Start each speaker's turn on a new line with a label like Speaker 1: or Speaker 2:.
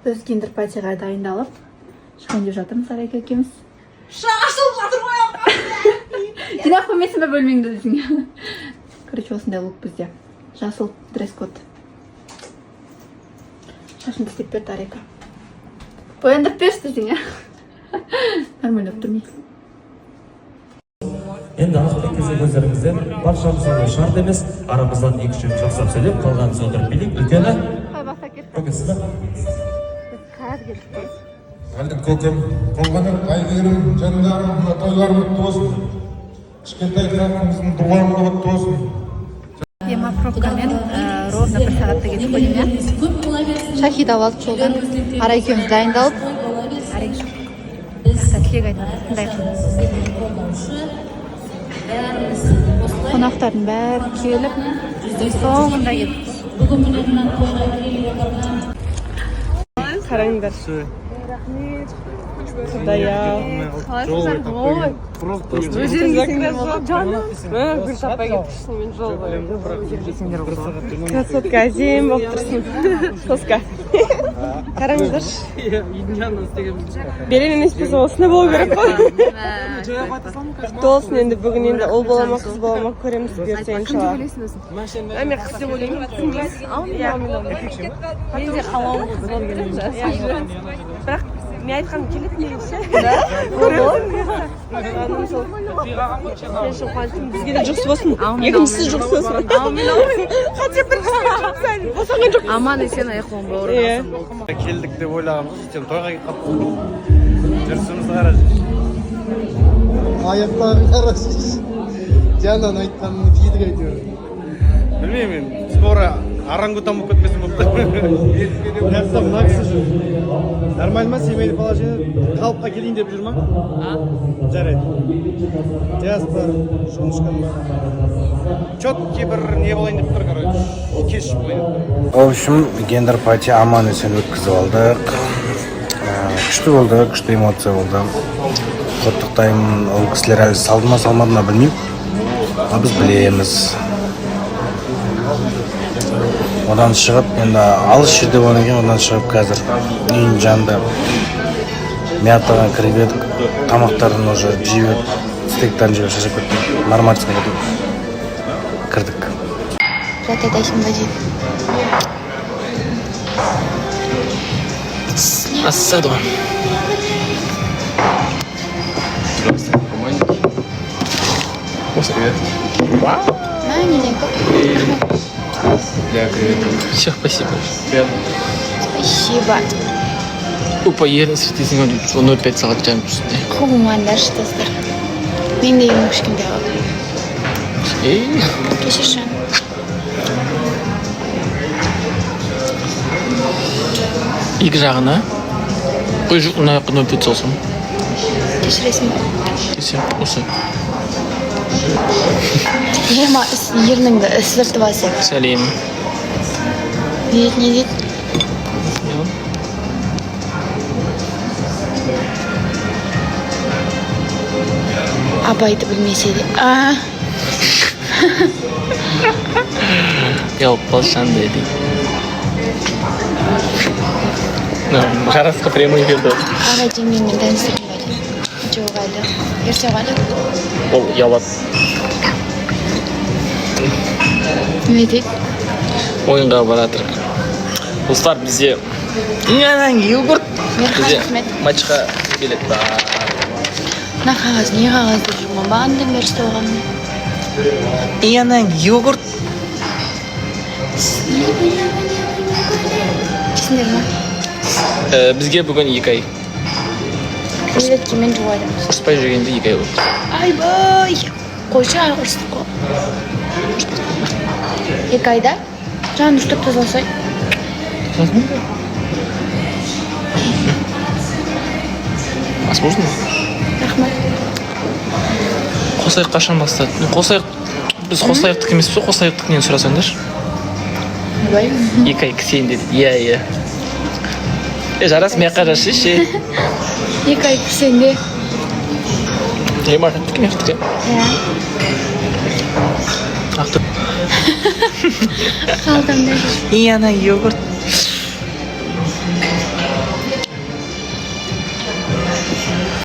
Speaker 1: Біз киндер-патиға дайындалып, шығайын деп жатырмыз Арайка екеуміз.
Speaker 2: Шашылып жатыр ғой апа.
Speaker 1: Жинақ қоймайсың ба бөлмеңді десің. Короче, осындай лук бізде. Жасыл дресс-код. Шашымды істеп берді Арайка. Бояндырып берші десің. Нормально тұрмай.
Speaker 3: Енді ақылы кезек өздеріңізден баршамызға шарт емес, арамыздан екі жігіт жақсап сөйлеп, қалғанымыз отырып билік. Үлкені көкесізді.
Speaker 4: Әлдің көкем, қолғаным, айгерім, жандарым, мына тойларым өтті болсын. Кішкентай халқымыздың дуаны өтті болсын.
Speaker 1: Ема пробкамен ровно бір сағатта кетіп қойдым, я? Шахид алып жолдан Арай екеуміз дайындалып, Арайка тілек айтады, тыңдайық. Қонақтардың бәрі келіп, соңында келіп.
Speaker 5: Қараңдар. Құдая.
Speaker 1: Қалайсыздар? Ой.
Speaker 5: Өздеріңіздер жаным. Гүл таппай кетіпшін, мен жол бойы. Красотка әдем болып тұрсың. Соска. Қараңыздар. Берен емеспесін осыны болу керек қой. Толсын енді бүгін енді ұл бола ма, қыз бола ма көреміз бұйырса иншалла. Мен қыз деп ойлаймын. Мен де қалауым қыз болып келемін. Бірақ мен айтқаным келеді меніңше. Көремін. Мен үшін қуаныштымын. Бізге де жұқсы болсын. Екіншісі жұқсы болсын. Қатып біріншісі жұқсы әлі. Босанған жоқ.
Speaker 1: Аман есен аяқуын бауырын болды.
Speaker 6: Келдік деп ойлағанбыз, сен тойға қатты жүрісімізді қараш.
Speaker 7: Аяқтарын қараш. Жанан айтқанымды тиді әйтеуір.
Speaker 6: Білмеймін, скоро орангутан болып кетмесін болды.
Speaker 7: Жақсы, мына кісі жүр. Нормаль ма, семейный положение? Қалыпқа келейін деп жүр ма? Жарайды. Жаз бар, жұмышқан бар.
Speaker 6: Четкий бір не болайын деп тұр, короче. Кеш болайын деп тұр.
Speaker 8: В общем, гендер-пати аман есен өткізіп алдық. Күшті болды, күшті эмоция болды. Құттықтаймын, ол кісілер әлі салды ма салмады ма білмеймін. Біз білеміз. Одан шығып, енді алыс жерде болған екен, одан шығып қазір үйін жанында мятаға кіріп едік, тамақтарын уже жеп, стейктарын жеп шашып кеттік, нормальсқа кетіп кірдік.
Speaker 9: Жатайдайсың ба дейді.
Speaker 10: Ассаду. Привет.
Speaker 9: Маленько.
Speaker 10: Все, спасибо. Приятно.
Speaker 9: Спасибо.
Speaker 10: Поеду, светлесің 0,5 сағат жанып жүрсінде.
Speaker 9: Қуғымандар шытасыздар. Мен де үйім кішкентай қалды. Кешірші.
Speaker 10: Екі жағына қой жоқ, ұна жаққа 0,5 салсам.
Speaker 9: Кешіресің ба?
Speaker 10: Кесе, осы.
Speaker 9: Ема ерніңді ісіртіп алсың.
Speaker 10: Сәлем.
Speaker 9: Не дейді? Абайды білмесе де.
Speaker 10: Ұялып қалшан деді. Жарасқа прямой эфирді.
Speaker 9: Аға жеңгенмен таныстырдым әлі. Жоқ әлі. Ерте әлі.
Speaker 10: Ол ұялады.
Speaker 9: Не дейді?
Speaker 10: Ойынға баратыр. Достар, бізде йогурт. Бізде матчқа билет бар.
Speaker 9: Мына қағаз, не қағаз деп жүрмін? Маған да берісті оған.
Speaker 10: Йогурт.
Speaker 9: Түсіндер ма?
Speaker 10: Бізге бүгін 2 ай.
Speaker 9: Билетке мен жуадымыз.
Speaker 10: Ұрыспай жүргенде 2 ай болды.
Speaker 9: Айбай! Қойшы ай ұрыстық қой. 2 айда? Жаңын ұштып тазалсай.
Speaker 10: Ас болсын?
Speaker 9: Рахмат.
Speaker 10: Қосайық қашан бастады? Біз қосайықтық емес пе? Қосайықтық нені сұрасаңдар?
Speaker 9: Бай.
Speaker 10: 2 ай кісейін деді. Иә. Жарас, мен қарашы ше.
Speaker 9: 2 ай кісенде.
Speaker 10: Мағаттық еместік,
Speaker 9: Қалдым да.
Speaker 10: йогурт.